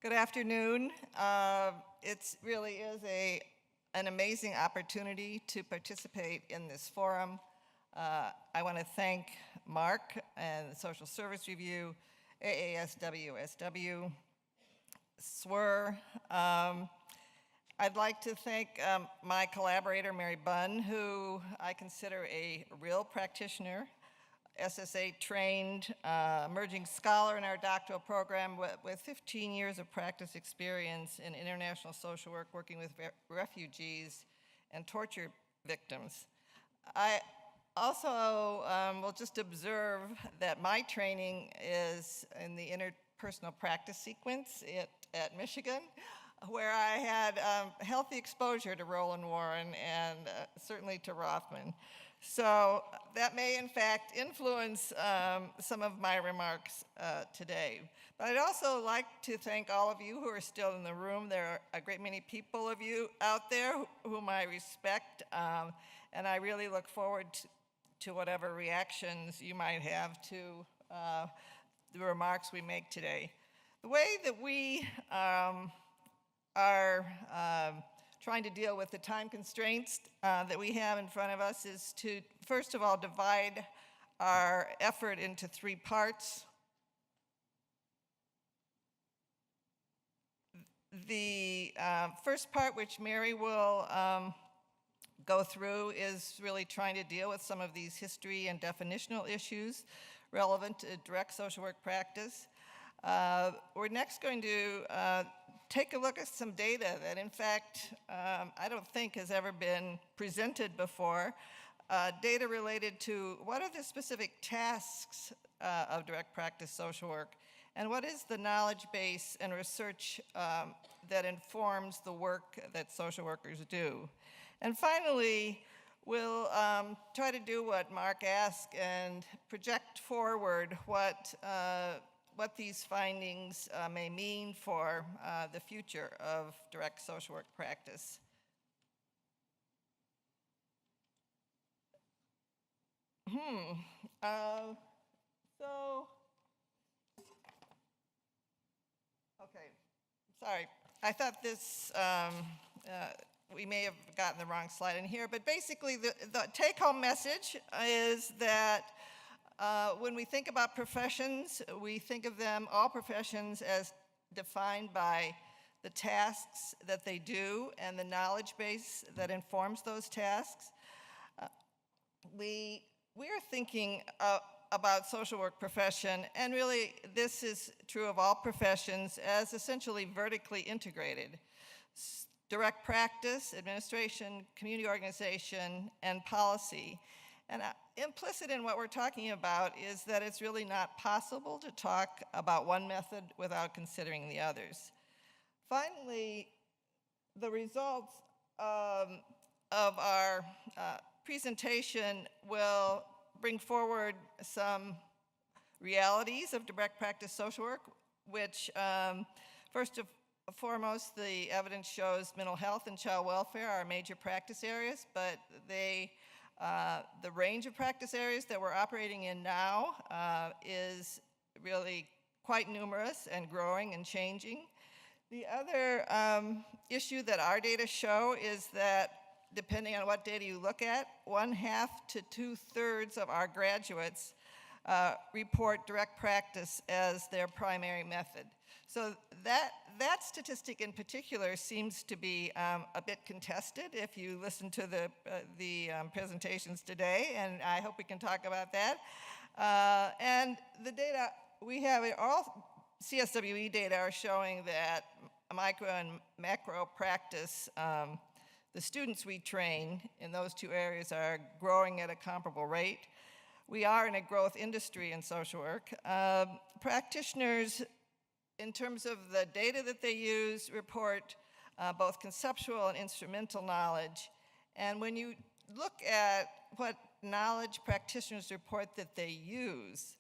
Good afternoon. It really is an amazing opportunity to participate in this forum. I want to thank Mark and the Social Service Review, AASWSW, SWR. I'd like to thank my collaborator, Mary Bunn, who I consider a real practitioner, SSA trained emerging scholar in our doctoral program with 15 years of practice experience in international social work, working with refugees and torture victims. I also will just observe that my training is in the interpersonal practice sequence at Michigan, where I had healthy exposure to Roland Warren and certainly to Rothman. So that may, in fact, influence some of my remarks today. But I'd also like to thank all of you who are still in the room. There are a great many people of you out there whom I respect, and I really look forward to whatever reactions you might have to the remarks we make today. The way that we are trying to deal with the time constraints that we have in front of us is to, first of all, divide our effort into three parts. The first part, which Mary will go through, is really trying to deal with some of these history and definitional issues relevant to direct social work practice. We're next going to take a look at some data that, in fact, I don't think has ever been presented before. Data related to what are the specific tasks of direct practice social work, and what is the knowledge base and research that informs the work that social workers do. And finally, we'll try to do what Mark asked and project forward what these findings may mean for the future of direct social work practice. Okay, sorry. I thought this, we may have gotten the wrong slide in here, but basically the take-home message is that when we think about professions, we think of them, all professions, as defined by the tasks that they do and the knowledge base that informs those tasks. We are thinking about social work profession, and really this is true of all professions, as essentially vertically integrated. Direct practice, administration, community organization, and policy. And implicit in what we're talking about is that it's really not possible to talk about one method without considering the others. Finally, the results of our presentation will bring forward some realities of direct practice social work, which first and foremost, the evidence shows mental health and child welfare are major practice areas, but the range of practice areas that we're operating in now is really quite numerous and growing and changing. The other issue that our data show is that, depending on what data you look at, 1/2 to 2/3 of our graduates report direct practice as their primary method. So that statistic in particular seems to be a bit contested if you listen to the presentations today, and I hope we can talk about that. And the data we have, all CSWE data are showing that micro and macro practice, the students we train in those two areas are growing at a comparable rate. We are in a growth industry in social work. Practitioners, in terms of the data that they use, report both conceptual and instrumental knowledge. And when you look at what knowledge practitioners report that they use,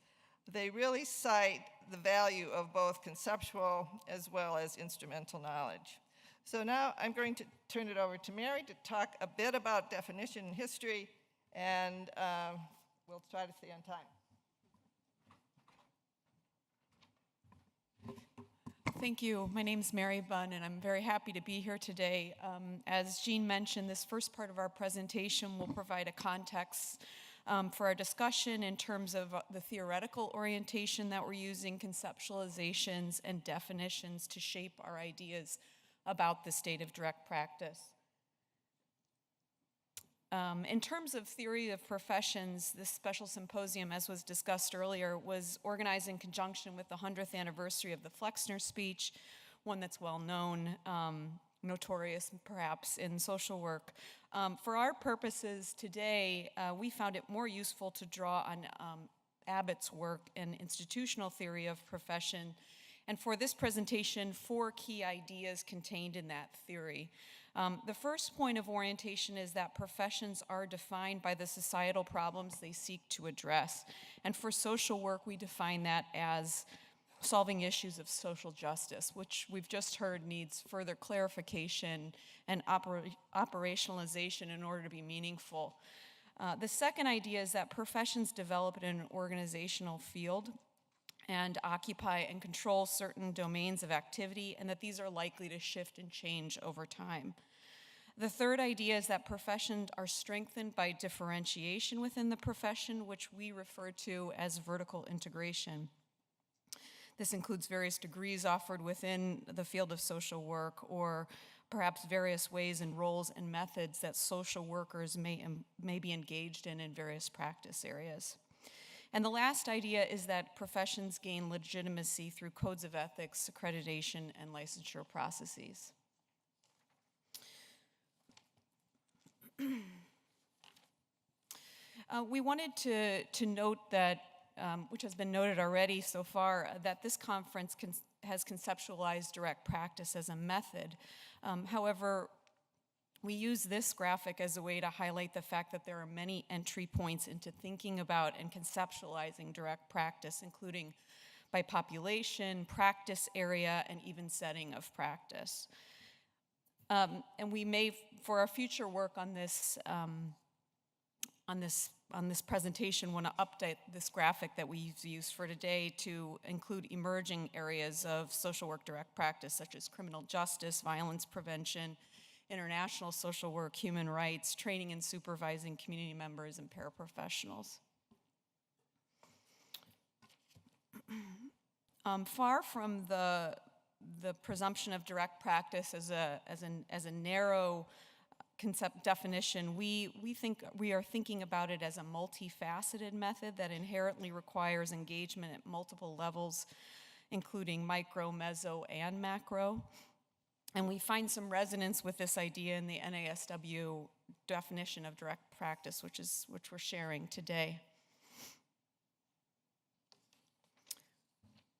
they really cite the value of both conceptual as well as instrumental knowledge. So now I'm going to turn it over to Mary to talk a bit about definition and history, and we'll try to stay on time. Thank you. My name's Mary Bunn, and I'm very happy to be here today. As Jeanne mentioned, this first part of our presentation will provide a context for our discussion in terms of the theoretical orientation that we're using, conceptualizations, and definitions to shape our ideas about the state of direct practice. In terms of theory of professions, this special symposium, as was discussed earlier, was organized in conjunction with the 100th anniversary of the Flexner speech, one that's well known, notorious perhaps in social work. For our purposes today, we found it more useful to draw on Abbott's work in institutional theory of profession. And for this presentation, 4 key ideas contained in that theory. The first point of orientation is that professions are defined by the societal problems they seek to address. And for social work, we define that as solving issues of social justice, which we've just heard needs further clarification and operationalization in order to be meaningful. The second idea is that professions develop in an organizational field and occupy and control certain domains of activity, and that these are likely to shift and change over time. The third idea is that professions are strengthened by differentiation within the profession, which we refer to as vertical integration. This includes various degrees offered within the field of social work, or perhaps various ways and roles and methods that social workers may be engaged in various practice areas. And the last idea is that professions gain legitimacy through codes of ethics, accreditation, and licensure processes. We wanted to note that, which has been noted already so far, that this conference has conceptualized direct practice as a method. However, we use this graphic as a way to highlight the fact that there are many entry points into thinking about and conceptualizing direct practice, including by population, practice area, and even setting of practice. And we may, for our future work on this presentation, want to update this graphic that we use for today to include emerging areas of social work direct practice, such as criminal justice, violence prevention, international social work, human rights, training and supervising community members and paraprofessionals. Far from the presumption of direct practice as a narrow concept definition, we are thinking about it as a multifaceted method that inherently requires engagement at multiple levels, including micro, meso, and macro. And we find some resonance with this idea in the NASW definition of direct practice, which we're sharing today.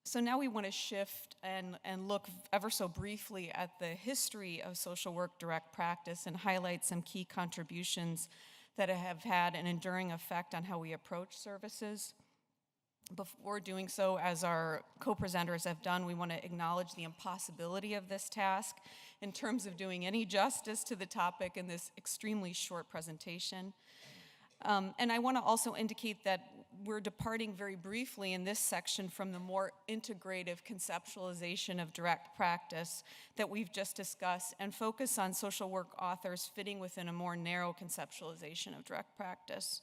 So now we want to shift and look ever so briefly at the history of social work direct practice and highlight some key contributions that have had an enduring effect on how we approach services. Before doing so, as our co-presenters have done, we want to acknowledge the impossibility of this task in terms of doing any justice to the topic in this extremely short presentation. And I want to also indicate that we're departing very briefly in this section from the more integrative conceptualization of direct practice that we've just discussed and focus on social work authors fitting within a more narrow conceptualization of direct practice.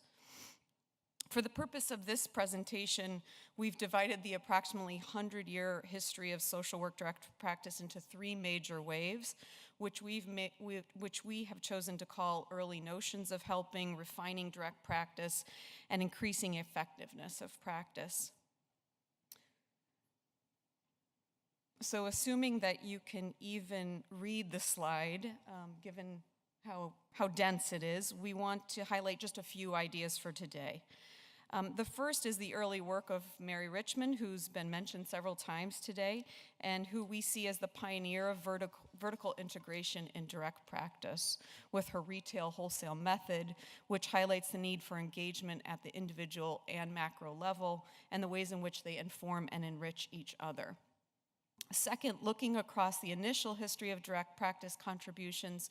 For the purpose of this presentation, we've divided the approximately 100-year history of social work direct practice into 3 major waves, which we have chosen to call early notions of helping, refining direct practice, and increasing effectiveness of practice. So assuming that you can even read the slide, given how dense it is, we want to highlight just a few ideas for today. The first is the early work of Mary Richmond, who's been mentioned several times today, and who we see as the pioneer of vertical integration in direct practice with her retail wholesale method, which highlights the need for engagement at the individual and macro level and the ways in which they inform and enrich each other. Second, looking across the initial history of direct practice contributions,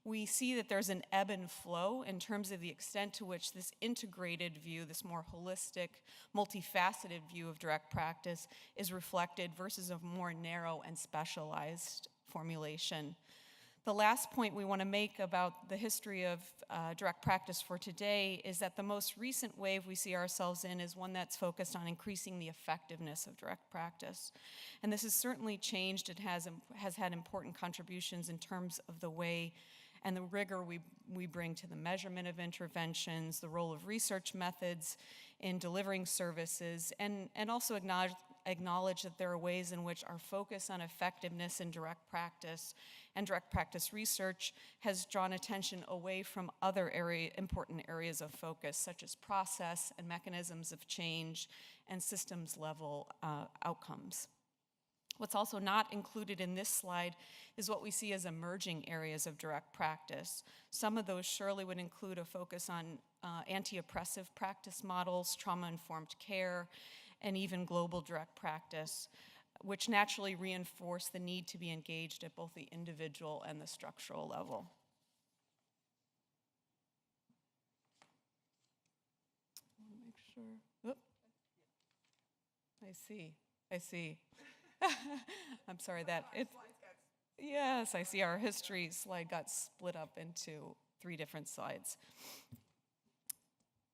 we see that there's an ebb and flow in terms of the extent to which this integrated view, this more holistic, multifaceted view of direct practice is reflected versus a more narrow and specialized formulation. The last point we want to make about the history of direct practice for today is that the most recent wave we see ourselves in is one that's focused on increasing the effectiveness of direct practice. And this has certainly changed. It has had important contributions in terms of the way and the rigor we bring to the measurement of interventions, the role of research methods in delivering services, and also acknowledge that there are ways in which our focus on effectiveness in direct practice and direct practice research has drawn attention away from other important areas of focus, such as process and mechanisms of change and systems level outcomes. What's also not included in this slide is what we see as emerging areas of direct practice. Some of those surely would include a focus on anti-oppressive practice models, trauma-informed care, and even global direct practice, which naturally reinforce the need to be engaged at both the individual and the structural level. Make sure. Oop. I see. I'm sorry that it. Yes, I see our history slide got split up into 3 different slides.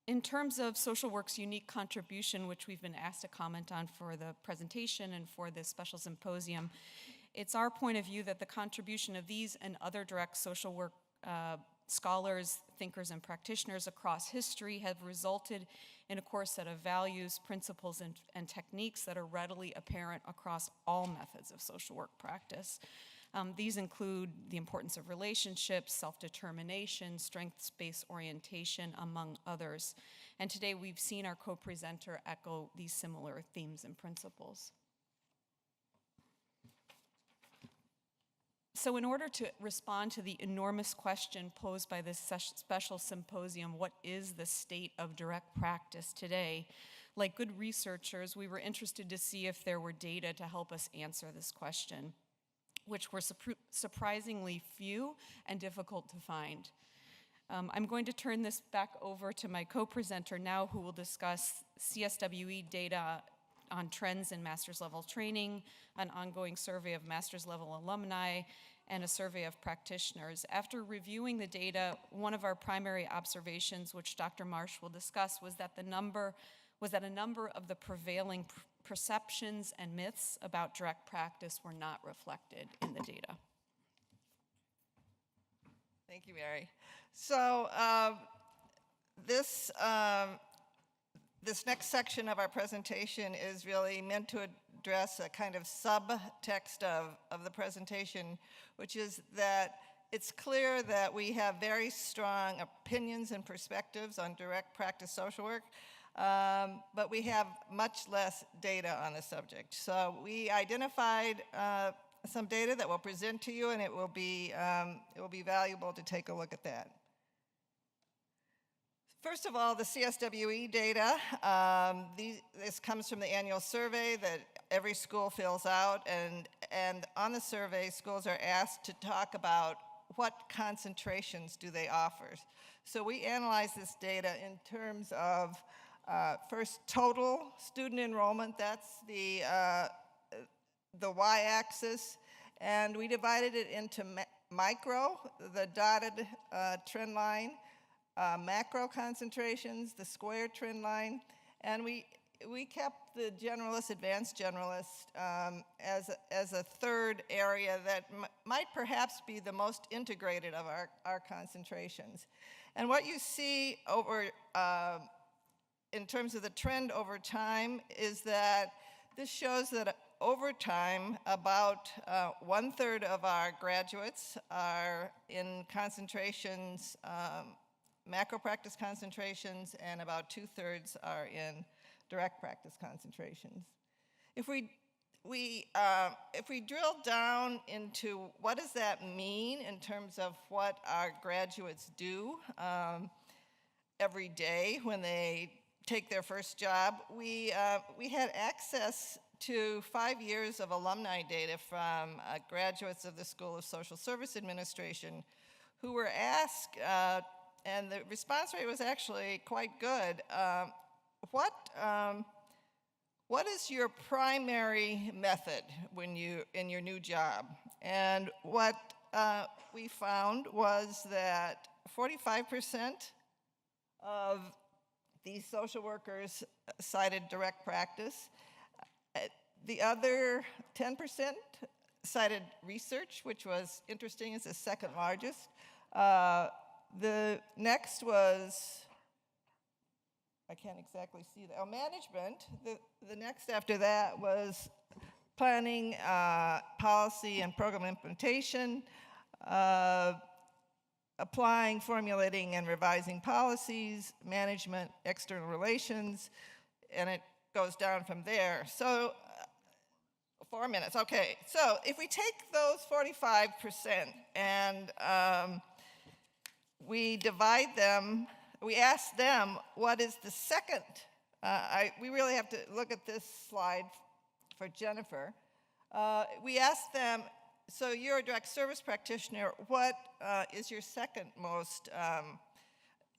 In terms of social work's unique contribution, which we've been asked to comment on for the presentation and for this special symposium, it's our point of view that the contribution of these and other direct social work scholars, thinkers, and practitioners across history have resulted in a core set of values, principles, and techniques that are readily apparent across all methods of social work practice. These include the importance of relationships, self-determination, strengths-based orientation, among others. And today we've seen our co-presenter echo these similar themes and principles. So in order to respond to the enormous question posed by this special symposium, what is the state of direct practice today? Like good researchers, we were interested to see if there were data to help us answer this question, which were surprisingly few and difficult to find. I'm going to turn this back over to my co-presenter now, who will discuss CSWE data on trends in master's level training, an ongoing survey of master's level alumni, and a survey of practitioners. After reviewing the data, one of our primary observations, which Dr. Marsh will discuss, was that a number of the prevailing perceptions and myths about direct practice were not reflected in the data. Thank you, Mary. So this next section of our presentation is really meant to address a kind of subtext of the presentation, which is that it's clear that we have very strong opinions and perspectives on direct practice social work, but we have much less data on the subject. So we identified some data that we'll present to you, and it will be valuable to take a look at that. First of all, the CSWE data. This comes from the annual survey that every school fills out, and on the survey, schools are asked to talk about what concentrations do they offer. So we analyze this data in terms of first, total student enrollment. That's the y-axis, and we divided it into micro, the dotted trend line, macro concentrations, the square trend line, and we kept the generalist, advanced generalist as a third area that might perhaps be the most integrated of our concentrations. And what you see over in terms of the trend over time is that this shows that over time, about 1/3 of our graduates are in concentrations, macro practice concentrations, and about 2/3 are in direct practice concentrations. If we drill down into what does that mean in terms of what our graduates do every day when they take their first job, we had access to 5 years of alumni data from graduates of the School of Social Service Administration who were asked, and the response rate was actually quite good, what is your primary method when in your new job? And what we found was that 45% of these social workers cited direct practice. The other 10% cited research, which was interesting, is the second largest. The next was, I can't exactly see that, management. The next after that was planning, policy, and program implementation, applying, formulating, and revising policies, management, external relations, and it goes down from there. So, 4 minutes, okay. So if we take those 45% and we divide them, we ask them what is the second, we really have to look at this slide for Jennifer. We asked them, so you're a direct service practitioner, what is your second most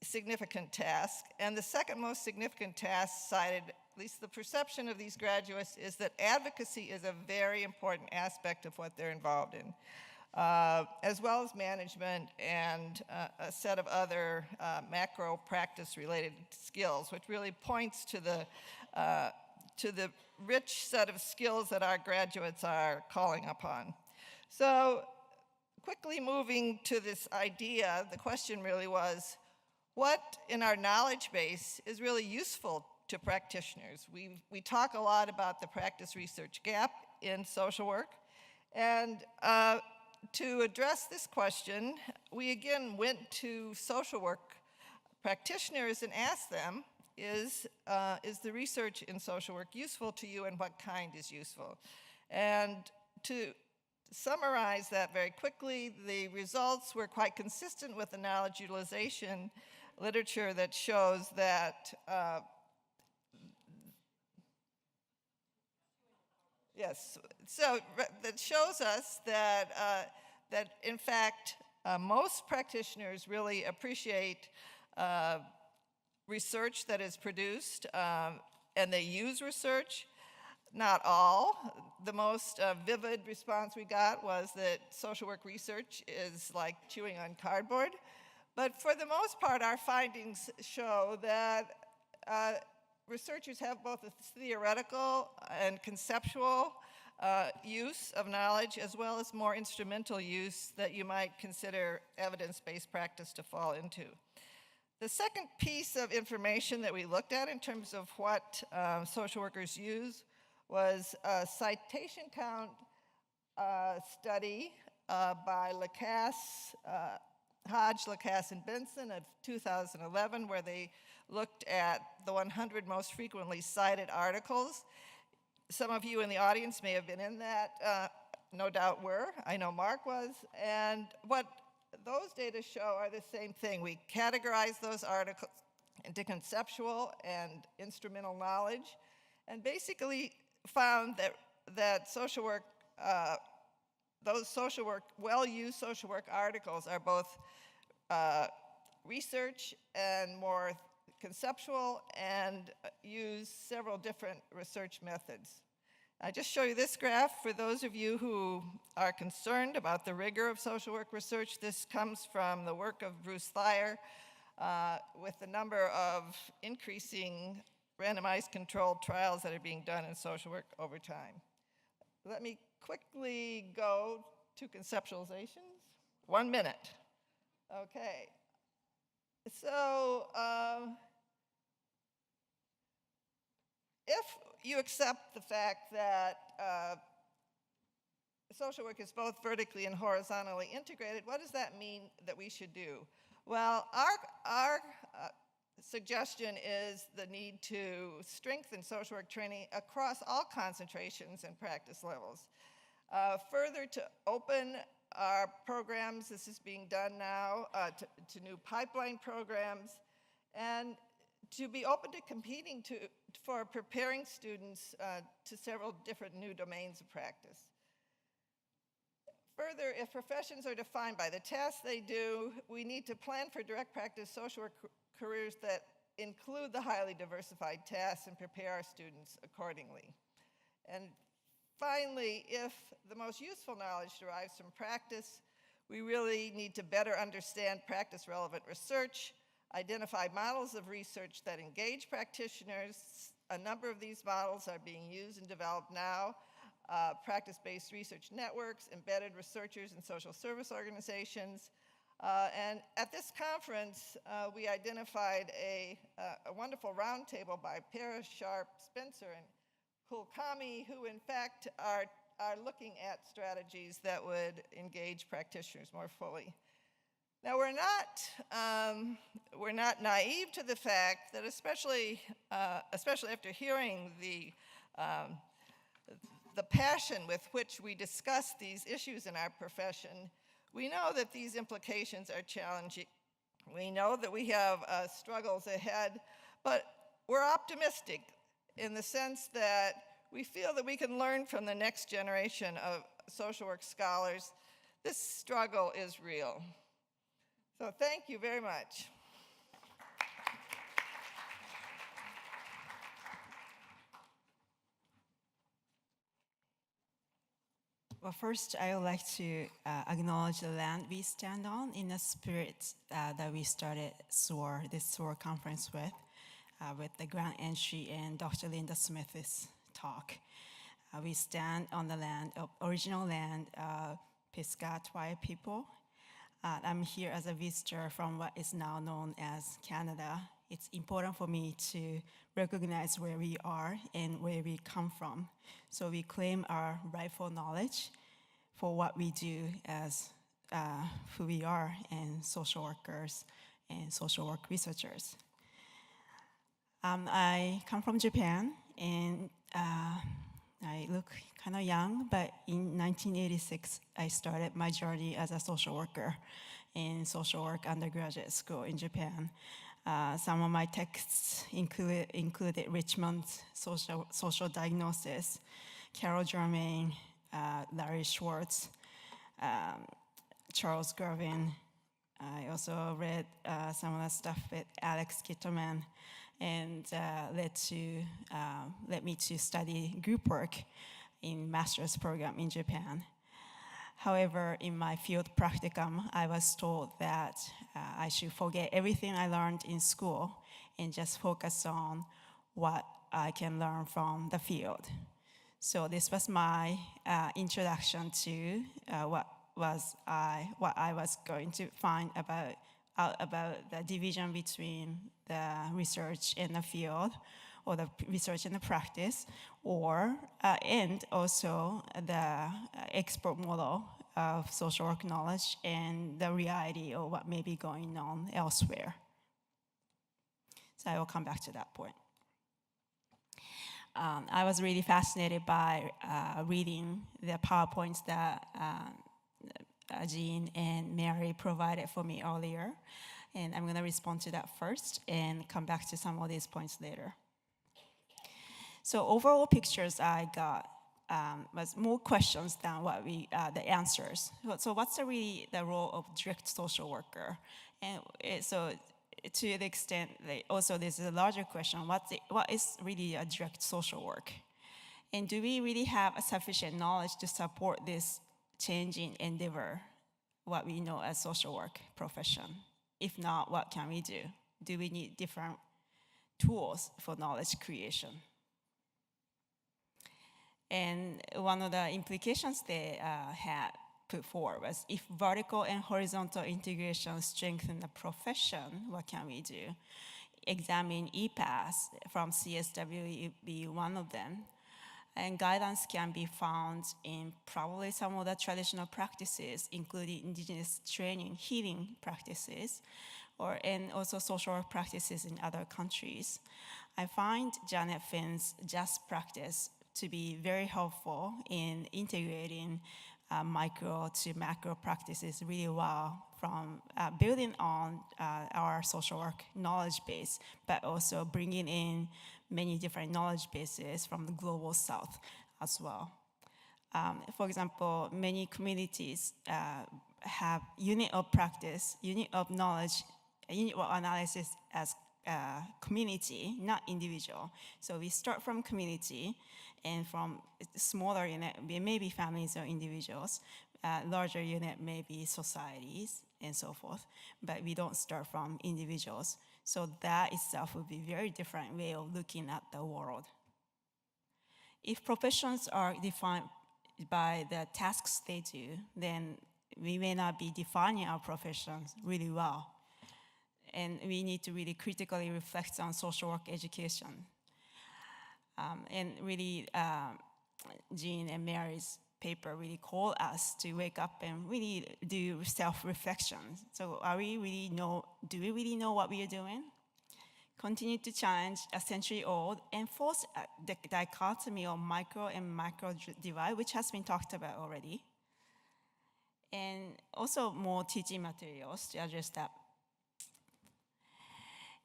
significant task? And the second most significant task cited, at least the perception of these graduates, is that advocacy is a very important aspect of what they're involved in, as well as management and a set of other macro practice-related skills, which really points to the rich set of skills that our graduates are calling upon. So quickly moving to this idea, the question really was, what in our knowledge base is really useful to practitioners? We talk a lot about the practice research gap in social work, and to address this question, we again went to social work practitioners and asked them, is the research in social work useful to you, and what kind is useful? And to summarize that very quickly, the results were quite consistent with the knowledge utilization literature that shows that yes, so that shows us that that in fact most practitioners really appreciate research that is produced, and they use research. Not all. The most vivid response we got was that social work research is like chewing on cardboard. But for the most part, our findings show that researchers have both a theoretical and conceptual use of knowledge, as well as more instrumental use that you might consider evidence-based practice to fall into. The second piece of information that we looked at in terms of what social workers use was a citation count study by Hodge, Lacasse, and Benson of 2011, where they looked at the 100 most frequently cited articles. Some of you in the audience may have been in that, no doubt were. I know Mark was. And what those data show are the same thing. We categorize those articles into conceptual and instrumental knowledge, and basically found that social work, those social work, well-used social work articles are both research and more conceptual, and use several different research methods. I just show you this graph for those of you who are concerned about the rigor of social work research. This comes from the work of Bruce Thayer with the number of increasing randomized controlled trials that are being done in social work over time. Let me quickly go to conceptualizations. 1 minute. Okay. So if you accept the fact that social work is both vertically and horizontally integrated, what does that mean that we should do? Well, our suggestion is the need to strengthen social work training across all concentrations and practice levels. Further, to open our programs, this is being done now, to new pipeline programs, and to be open to competing for preparing students to several different new domains of practice. Further, if professions are defined by the tasks they do, we need to plan for direct practice social work careers that include the highly diversified tasks and prepare our students accordingly. And finally, if the most useful knowledge derives from practice, we really need to better understand practice-relevant research, identify models of research that engage practitioners. A number of these models are being used and developed now. Practice-based research networks, embedded researchers in social service organizations. And at this conference, we identified a wonderful roundtable by Para, Sharp, Spencer, and Kulkami, who in fact are looking at strategies that would engage practitioners more fully. Now, we're not naive to the fact that especially after hearing the passion with which we discuss these issues in our profession, we know that these implications are challenging. We know that we have struggles ahead, but we're optimistic in the sense that we feel that we can learn from the next generation of social work scholars. This struggle is real. So thank you very much. Well, first, I would like to acknowledge the land we stand on in the spirit that we started this SOAR conference with the grant entry and Dr. Linda Smith's talk. We stand on the land of original land of Piscataway people. I'm here as a visitor from what is now known as Canada. It's important for me to recognize where we are and where we come from. So we claim our rightful knowledge for what we do as who we are and social workers and social work researchers. I come from Japan, and I look kind of young, but in 1986, I started my journey as a social worker in social work undergraduate school in Japan. Some of my texts included Richmond's social diagnosis, Carol Germain, Larry Schwartz, Charles Gervin. I also read some of that stuff with Alex Kitterman, and led me to study group work in master's program in Japan. However, in my field practicum, I was told that I should forget everything I learned in school and just focus on what I can learn from the field. So this was my introduction to what I was going to find about the division between the research and the field, or the research and the practice, and also the expert model of social work knowledge and the reality of what may be going on elsewhere. So I will come back to that point. I was really fascinated by reading the PowerPoints that Jeanne and Mary provided for me earlier, and I'm going to respond to that first and come back to some of these points later. So overall pictures I got was more questions than the answers. So what's really the role of direct social worker? And so to the extent that also this is a larger question, what is really a direct social work? And do we really have a sufficient knowledge to support this changing endeavor, what we know as social work profession? If not, what can we do? Do we need different tools for knowledge creation? And one of the implications they had put forward was, if vertical and horizontal integration strengthen the profession, what can we do? Examine EPAS from CSW would be one of them. And guidance can be found in probably some of the traditional practices, including indigenous training, healing practices, and also social work practices in other countries. I find Janet Finn's just practice to be very helpful in integrating micro to macro practices really well, from building on our social work knowledge base, but also bringing in many different knowledge bases from the global south as well. For example, many communities have unit of practice, unit of knowledge, unit of analysis as community, not individual. So we start from community, and from smaller unit, it may be families or individuals. Larger unit may be societies and so forth, but we don't start from individuals. So that itself would be a very different way of looking at the world. If professions are defined by the tasks they do, then we may not be defining our professions really well. And we need to really critically reflect on social work education. And really, Jeanne and Mary's paper really call us to wake up and really do self-reflection. So do we really know what we are doing? Continue to challenge a century-old and force the dichotomy of micro and macro divide, which has been talked about already. And also more teaching materials to address that.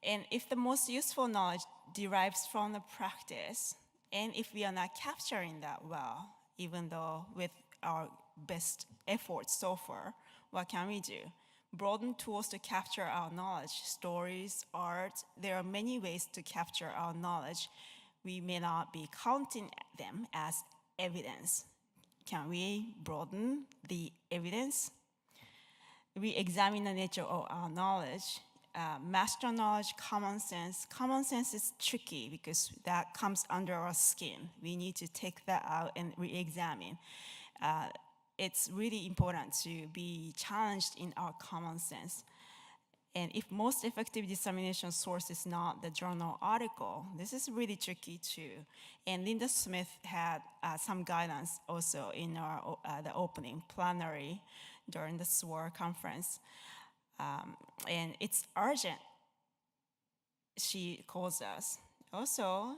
And if the most useful knowledge derives from the practice, and if we are not capturing that well, even though with our best efforts so far, what can we do? Broaden tools to capture our knowledge, stories, art. There are many ways to capture our knowledge. We may not be counting them as evidence. Can we broaden the evidence? We examine the nature of our knowledge. Master knowledge, common sense. Common sense is tricky because that comes under our skin. We need to take that out and re-examine. It's really important to be challenged in our common sense. And if most effective dissemination source is not the journal article, this is really tricky too. And Linda Smith had some guidance also in our the opening plenary during the SWOR conference. And it's urgent, she calls us. Also,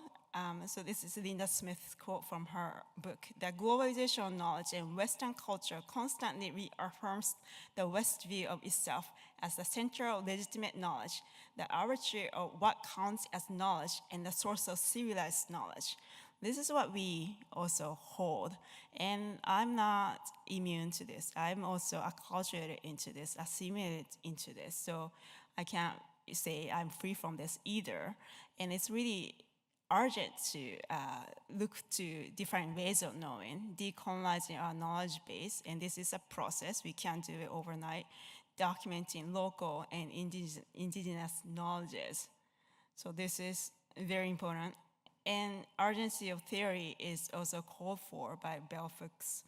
so this is Linda Smith's quote from her book, that globalization of knowledge and Western culture constantly reaffirms the West view of itself as the center of legitimate knowledge, the arbitrary of what counts as knowledge and the source of civilized knowledge. This is what we also hold. And I'm not immune to this. I'm also acculturated into this, assimilated into this. So I can't say I'm free from this either. And it's really urgent to look to different ways of knowing, decolonizing our knowledge base. And this is a process. We can't do it overnight. Documenting local and indigenous knowledges. So this is very important. And urgency of theory is also called for by Bell Hooks.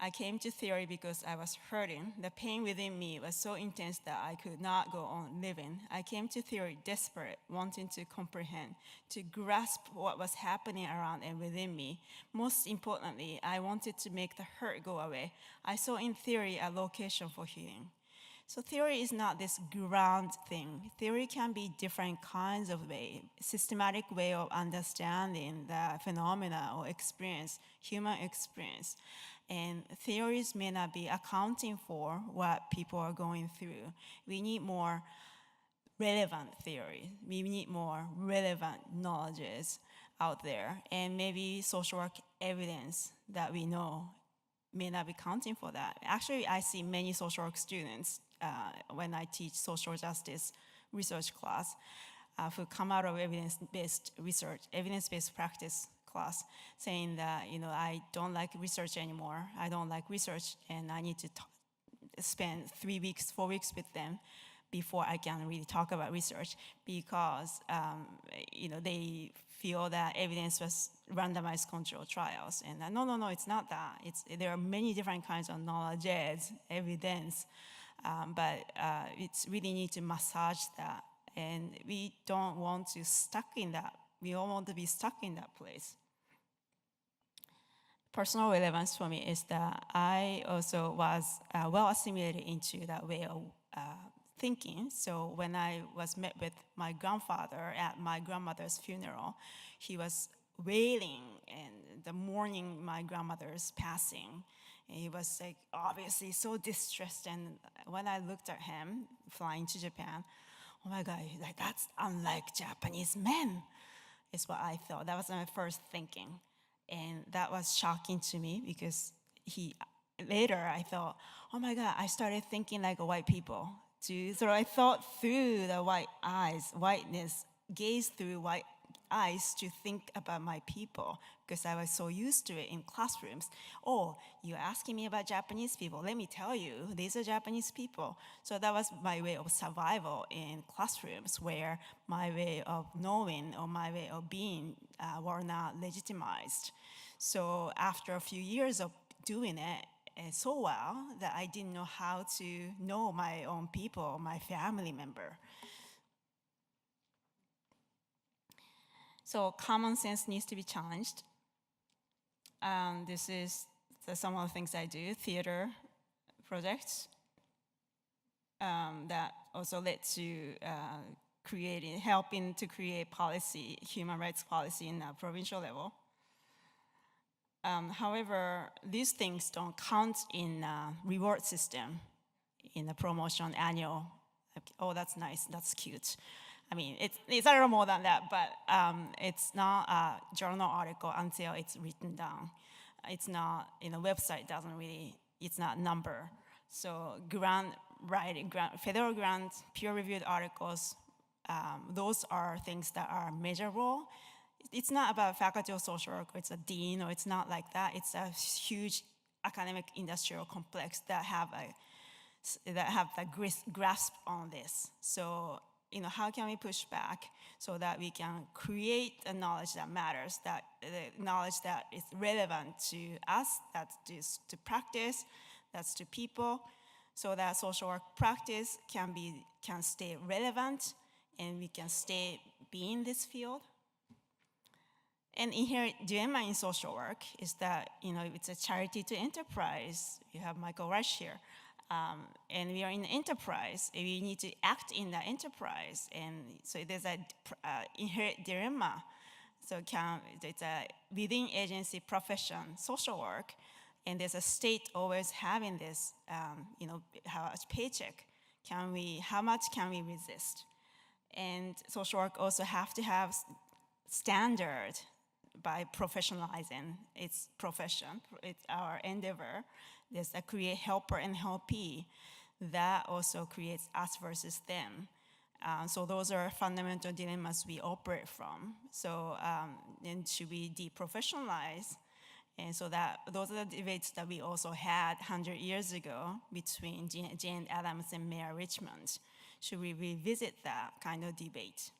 I came to theory because I was hurting. The pain within me was so intense that I could not go on living. I came to theory desperate, wanting to comprehend, to grasp what was happening around and within me. Most importantly, I wanted to make the hurt go away. I saw in theory a location for healing. So theory is not this ground thing. Theory can be different kinds of way, systematic way of understanding the phenomena or experience, human experience. And theories may not be accounting for what people are going through. We need more relevant theory. We need more relevant knowledges out there. And maybe social work evidence that we know may not be counting for that. Actually, I see many social work students when I teach social justice research class who come out of evidence-based research, evidence-based practice class, saying that, I don't like research anymore. I don't like research, and I need to spend 3 weeks, 4 weeks with them before I can really talk about research, because they feel that evidence was randomized controlled trials. And no, it's not that. There are many different kinds of knowledges, evidence, but it's really need to massage that. And we don't want to stuck in that. We don't want to be stuck in that place. Personal relevance for me is that I also was well assimilated into that way of thinking. So when I was met with my grandfather at my grandmother's funeral, he was wailing and the mourning my grandmother's passing. And he was like obviously so distressed. And when I looked at him flying to Japan, oh my God, like that's unlike Japanese men, is what I thought. That was my first thinking. And that was shocking to me because later I thought, oh my God, I started thinking like white people too. So I thought through the whiteness, gaze through white eyes to think about my people because I was so used to it in classrooms. Oh, you're asking me about Japanese people. Let me tell you, these are Japanese people. So that was my way of survival in classrooms where my way of knowing or my way of being were not legitimized. So after a few years of doing it so well that I didn't know how to know my own people, my family member. So common sense needs to be challenged. This is some of the things I do, theater projects that also led to helping to create policy, human rights policy in a provincial level. However, these things don't count in reward system, in the promotion annual. Like, oh, that's nice, that's cute. I mean, it's a little more than that, but it's not a journal article until it's written down. It's not, website doesn't really, it's not number. So federal grants, peer-reviewed articles, those are things that are measurable. It's not about faculty or social work, or it's a dean, or it's not like that. It's a huge academic industrial complex that have the grasp on this. So, how can we push back so that we can create a knowledge that matters, the knowledge that is relevant to us, that's to practice, that's to people, so that social work practice can stay relevant and we can be in this field. And inherent dilemma in social work is that, it's a charity to enterprise. You have Michael Rush here. And we are in enterprise. We need to act in the enterprise. And so there's an inherent dilemma. So it's a within agency profession, social work, and there's a state always having this, how much paycheck how much can we resist? And social work also have to have standard by professionalizing its profession. It's our endeavor. There's a create helper and helpee that also creates us versus them. So those are fundamental dilemmas we operate from. So then should we deprofessionalize? And so those are the debates that we also had 100 years ago between Jeanne Adams and Mayor Richmond. Should we revisit that kind of debate?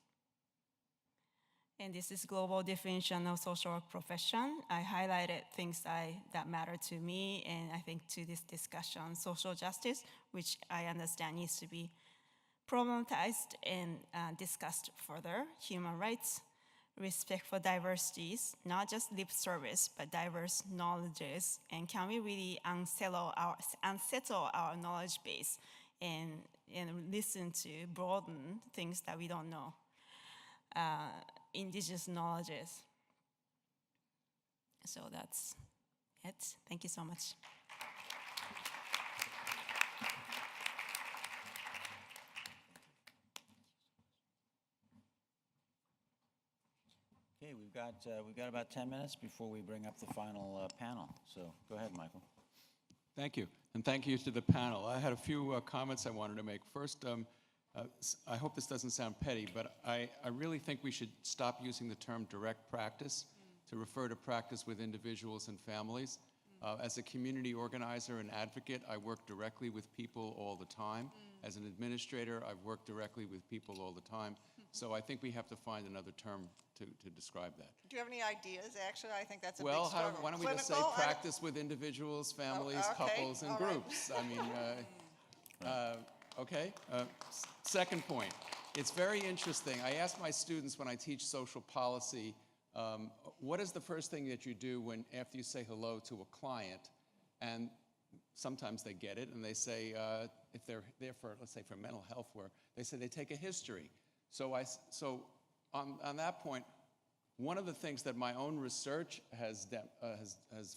And this is global definition of social work profession. I highlighted things that matter to me and I think to this discussion. Social justice, which I understand needs to be problematized and discussed further. Human rights, respect for diversities, not just lip service, but diverse knowledges. And can we really unsettle our knowledge base and listen to broaden things that we don't know? Indigenous knowledges. So that's it. Thank you so much. Okay, we've got about 10 minutes before we bring up the final panel. So go ahead, Michael. Thank you, and thank you to the panel. I had a few comments I wanted to make. First, I hope this doesn't sound petty, but I really think we should stop using the term direct practice to refer to practice with individuals and families. As a community organizer and advocate, I work directly with people all the time. As an administrator, I've worked directly with people all the time. So I think we have to find another term to describe that. Do you have any ideas, actually? I think that's a big Well, struggle. why don't we just say practice with individuals, families, couples, and groups? I mean, okay. Second point, it's very interesting. I ask my students when I teach social policy, what is the first thing that you do after you say hello to a client? And sometimes they get it, and they say, if they're there for, let's say, for mental health work, they say they take a history. So on that point, one of the things that my own research has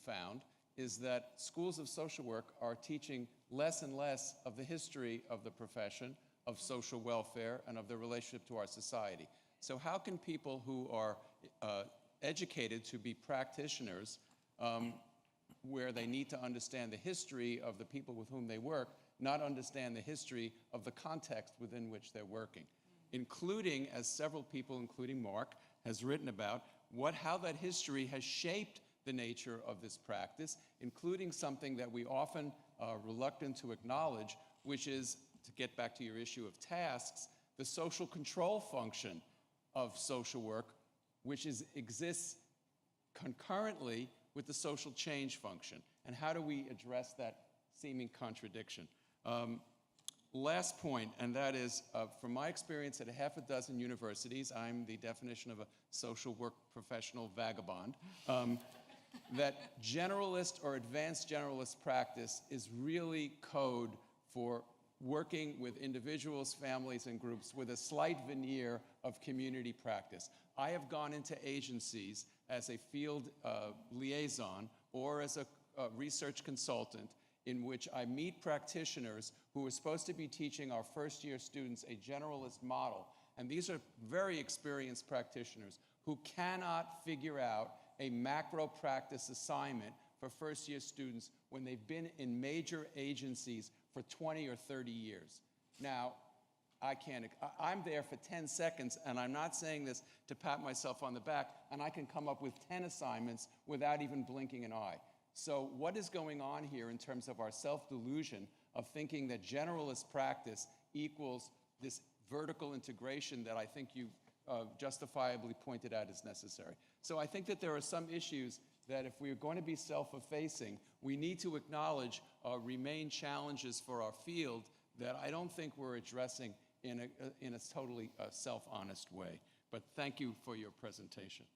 found is that schools of social work are teaching less and less of the history of the profession, of social welfare, and of the relationship to our society. So how can people who are educated to be practitioners where they need to understand the history of the people with whom they work, not understand the history of the context within which they're working, including, as several people, including Mark, has written about, how that history has shaped the nature of this practice, including something that we often are reluctant to acknowledge, which is, to get back to your issue of tasks, the social control function of social work, which exists concurrently with the social change function. And how do we address that seeming contradiction? Last point, and that is, from my experience at a half a dozen universities, I'm the definition of a social work professional vagabond, that generalist or advanced generalist practice is really code for working with individuals, families, and groups with a slight veneer of community practice. I have gone into agencies as a field liaison or as a research consultant in which I meet practitioners who are supposed to be teaching our first-year students a generalist model. And these are very experienced practitioners who cannot figure out a macro practice assignment for first-year students when they've been in major agencies for 20 or 30 years. Now, I'm there for 10 seconds, and I'm not saying this to pat myself on the back, and I can come up with 10 assignments without even blinking an eye. So what is going on here in terms of our self-delusion of thinking that generalist practice equals this vertical integration that I think you justifiably pointed out is necessary? So I think that there are some issues that if we're going to be self-effacing, we need to acknowledge remain challenges for our field that I don't think we're addressing in a totally self-honest way. But thank you for your presentation.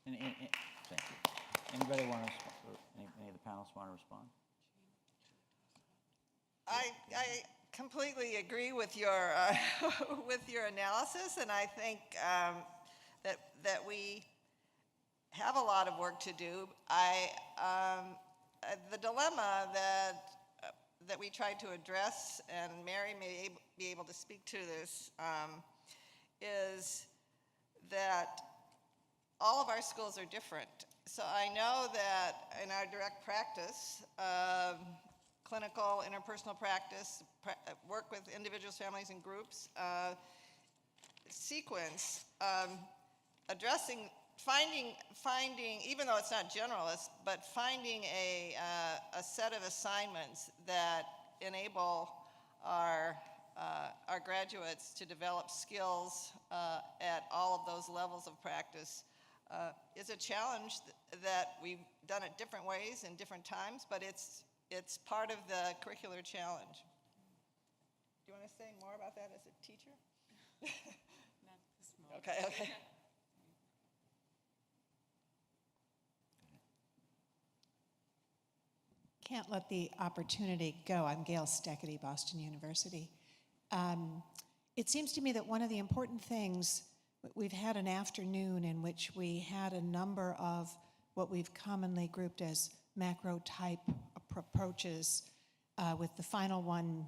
Thank you. Anybody want to respond? Any of the panelists want to respond? I completely agree with your with your analysis, and I think that we have a lot of work to do. The dilemma that we tried to address, and Mary may be able to speak to this, is that all of our schools are different. So I know that in our direct practice, clinical, interpersonal practice, work with individuals, families, and groups, sequence, finding, even though it's not generalist, but finding a set of assignments that enable our graduates to develop skills at all of those levels of practice is a challenge that we've done it different ways in different times, but it's part of the curricular challenge. Do you want to say more about that as a teacher? Not this moment. Okay. Can't let the opportunity go. I'm Gail Steckety, Boston University. It seems to me that one of the important things, we've had an afternoon in which we had a number of what we've commonly grouped as macro-type approaches, with the final one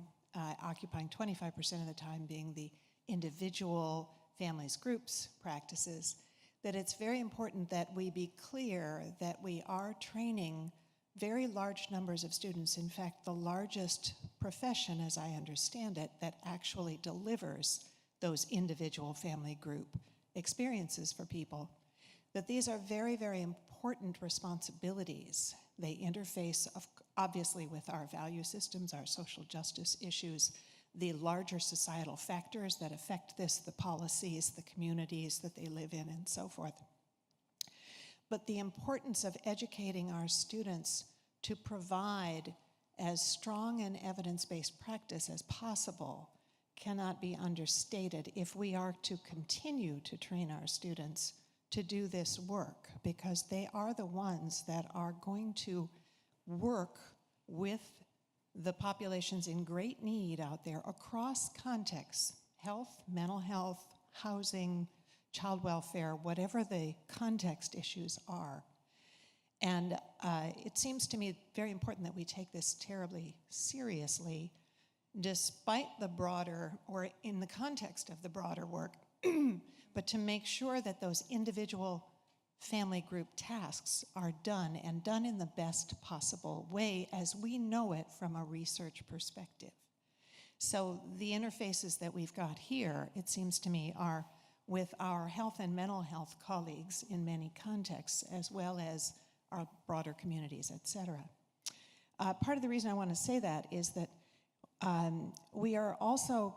occupying 25% of the time being the individual families, groups, practices, that it's very important that we be clear that we are training very large numbers of students. In fact, the largest profession, as I understand it, that actually delivers those individual family group experiences for people, that these are very, very important responsibilities. They interface, obviously, with our value systems, our social justice issues, the larger societal factors that affect this, the policies, the communities that they live in, and so forth. But the importance of educating our students to provide as strong an evidence-based practice as possible cannot be understated if we are to continue to train our students to do this work, because they are the ones that are going to work with the populations in great need out there across contexts: health, mental health, housing, child welfare, whatever the context issues are. And it seems to me very important that we take this terribly seriously, despite the broader, or in the context of the broader work, but to make sure that those individual family group tasks are done, and done in the best possible way as we know it from a research perspective. So the interfaces that we've got here, it seems to me, are with our health and mental health colleagues in many contexts, as well as our broader communities, et cetera. Part of the reason I want to say that is that we are also,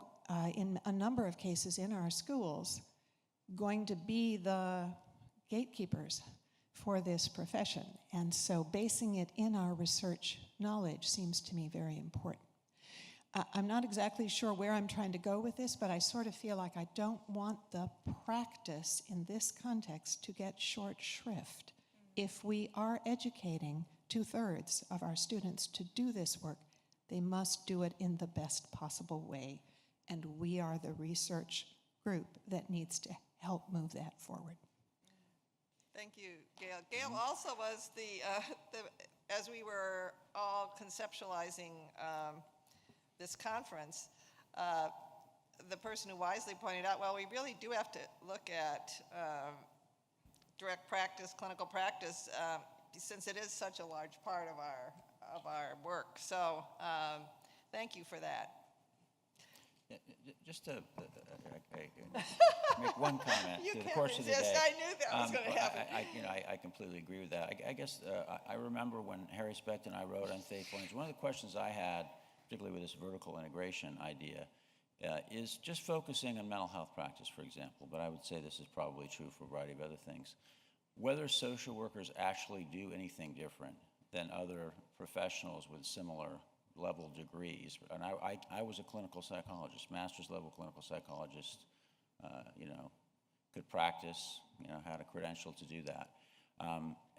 in a number of cases in our schools, going to be the gatekeepers for this profession. And so basing it in our research knowledge seems to me very important. I'm not exactly sure where I'm trying to go with this, but I sort of feel like I don't want the practice in this context to get short shrift. If we are educating 2/3 of our students to do this work, they must do it in the best possible way. And we are the research group that needs to help move that forward. Thank you, Gail. Gail also was as we were all conceptualizing this conference, the person who wisely pointed out, well, we really do have to look at direct practice, clinical practice, since it is such a large part of our work. So thank you for that. Just to make one comment You through the can't course of the resist. day. I knew that was going to happen. I completely agree with that. I guess I remember when Harry Specht and I wrote on faithfulness, one of the questions I had, particularly with this vertical integration idea, is just focusing on mental health practice, for example, but I would say this is probably true for a variety of other things. Whether social workers actually do anything different than other professionals with similar level degrees. And I was a clinical psychologist, master's level clinical psychologist, could practice, had a credential to do that.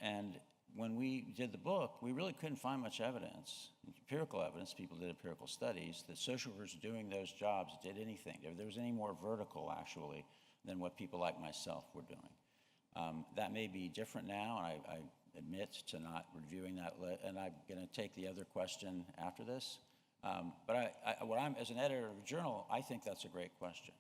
And when we did the book, we really couldn't find much evidence, empirical evidence, people did empirical studies, that social workers doing those jobs did anything. If there was any more vertical, actually, than what people like myself were doing. That may be different now, and I admit to not reviewing that, and I'm going to take the other question after this. But as an editor of a journal, I think that's a great question,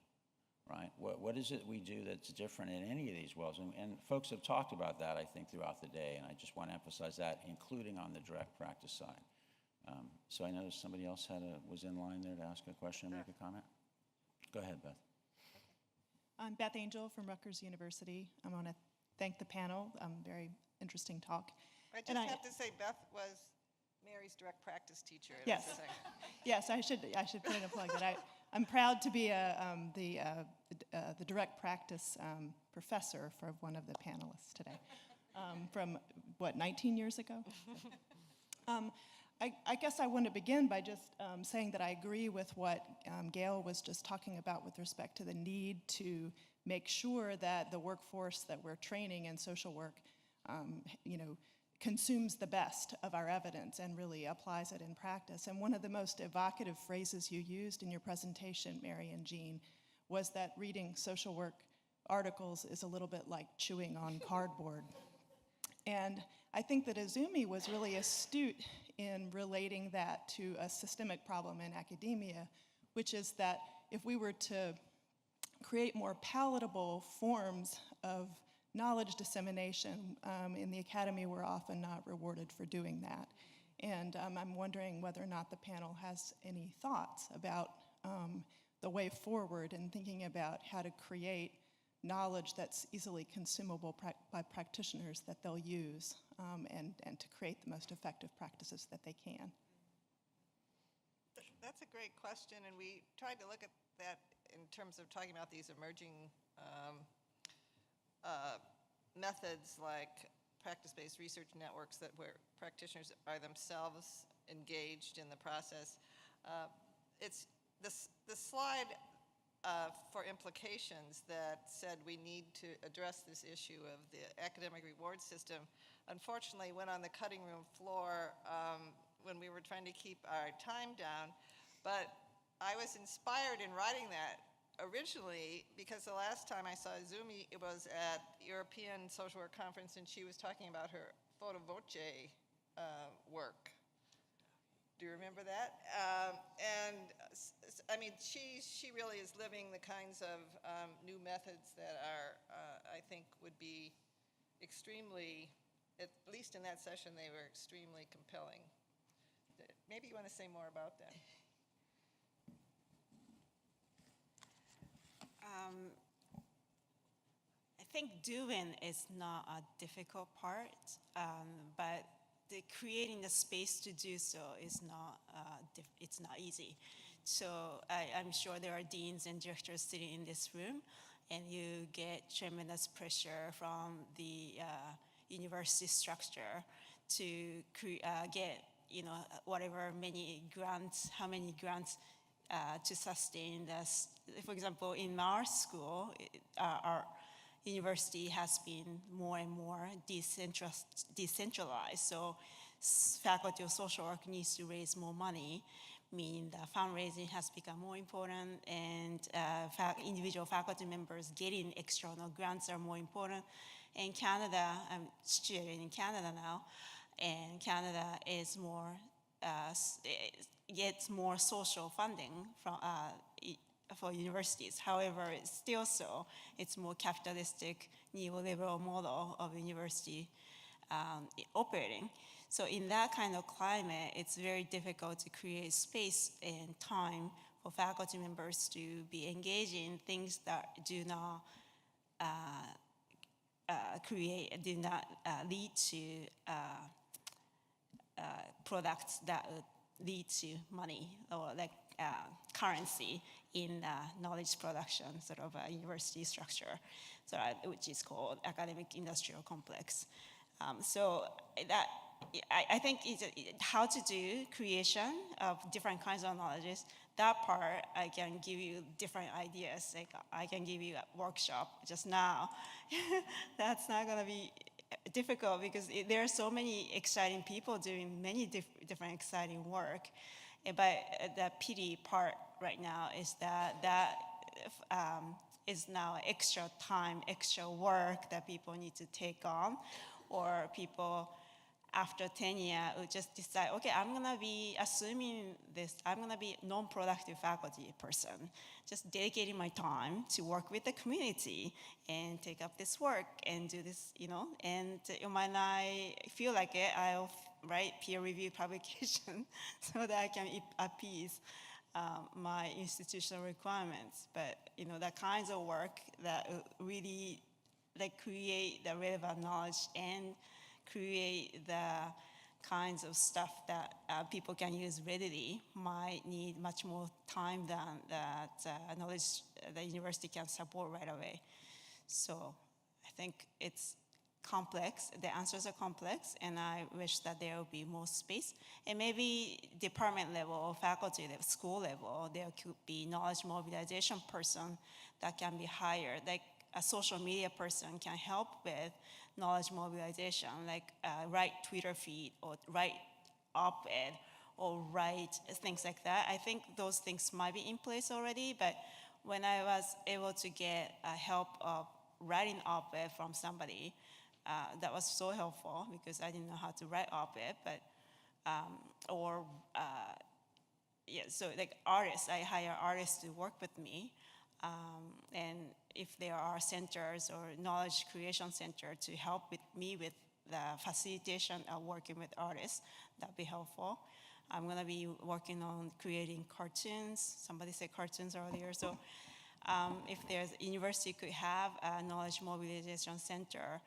right? What is it we do that's different in any of these worlds? And folks have talked about that, I think, throughout the day, and I just want to emphasize that, including on the direct practice side. So I noticed somebody else was in line there to ask a question or make a comment. Go ahead, Beth. I'm Beth Angel from Rutgers University. I want to thank the panel. Very interesting talk. I just have to say, Beth was Mary's direct practice teacher. Yes. Yes, I should put in a plug that I'm proud to be the direct practice professor for one of the panelists today, from 19 years ago. I guess I want to begin by just saying that I agree with what Gail was just talking about with respect to the need to make sure that the workforce that we're training in social work, consumes the best of our evidence and really applies it in practice. And one of the most evocative phrases you used in your presentation, Mary and Jeanne, was that reading social work articles is a little bit like chewing on cardboard. And I think that Izumi was really astute in relating that to a systemic problem in academia, which is that if we were to create more palatable forms of knowledge dissemination, in the academy we're often not rewarded for doing that. And I'm wondering whether or not the panel has any thoughts about the way forward and thinking about how to create knowledge that's easily consumable by practitioners that they'll use, and to create the most effective practices that they can. That's a great question, and we tried to look at that in terms of talking about these emerging methods like practice-based research networks where practitioners are themselves engaged in the process. It's the slide for implications that said we need to address this issue of the academic reward system, unfortunately went on the cutting room floor when we were trying to keep our time down. But I was inspired in writing that originally because the last time I saw Izumi, it was at European Social Work Conference, and she was talking about her photo voce work. Do you remember that? And I mean, she really is living the kinds of new methods that are, I think, would be extremely, at least in that session, they were extremely compelling. Maybe you want to say more about that. I think doing is not a difficult part, but creating the space to do so is not, it's not easy. So I'm sure there are deans and directors sitting in this room, and you get tremendous pressure from the university structure to get, whatever many grants, how many grants to sustain this. For example, in Marsh school, our university has been more and more decentralized. So faculty of social work needs to raise more money, meaning the fundraising has become more important, and individual faculty members getting external grants are more important. In Canada, I'm situated in Canada now, and Canada is more, gets more social funding from, for universities. However, it's still so. It's more capitalistic, neoliberal model of university operating. So in that kind of climate, it's very difficult to create space and time for faculty members to be engaged in things that do not lead to products that lead to money or like currency in knowledge production, sort of a university structure, which is called academic industrial complex. So that I think how to do creation of different kinds of knowledges. That part I can give you different ideas. Like I can give you a workshop just now. That's not going to be difficult because there are so many exciting people doing many different exciting work. But the pity part right now is that is now extra time, extra work that people need to take on, or people after 10 years will just decide, okay, I'm gonna be assuming this, I'm gonna be non-productive faculty person, just dedicating my time to work with the community and take up this work and do this, and when I feel like it, I'll write peer-reviewed publication so that I can appease my institutional requirements. But, the kinds of work that really create the relevant knowledge and create the kinds of stuff that people can use readily might need much more time than that knowledge the university can support right away. So I think it's complex, the answers are complex, and I wish that there would be more space. And maybe department level, faculty level, school level, there could be knowledge mobilization person that can be hired. Like a social media person can help with knowledge mobilization, like write Twitter feed or write op-ed or write things like that. I think those things might be in place already, but when I was able to get help of writing op-ed from somebody, that was so helpful because I didn't know how to write op-ed, but so like artists, I hire artists to work with me, and if there are centers or knowledge creation center to help me with the facilitation of working with artists, that'd be helpful. I'm gonna be working on creating cartoons. Somebody said cartoons earlier, so if there's university could have a knowledge mobilization center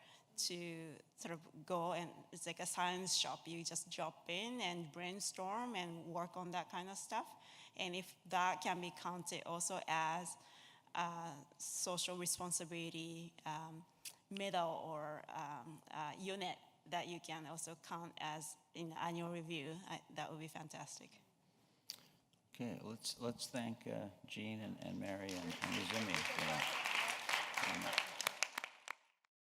to sort of go, and it's like a science shop. You just drop in and brainstorm and work on that kind of stuff. And if that can be counted also as social responsibility medal or unit that you can also count as in the annual review, that would be fantastic. Okay, let's thank Jeanne and Mary and Izumi for that.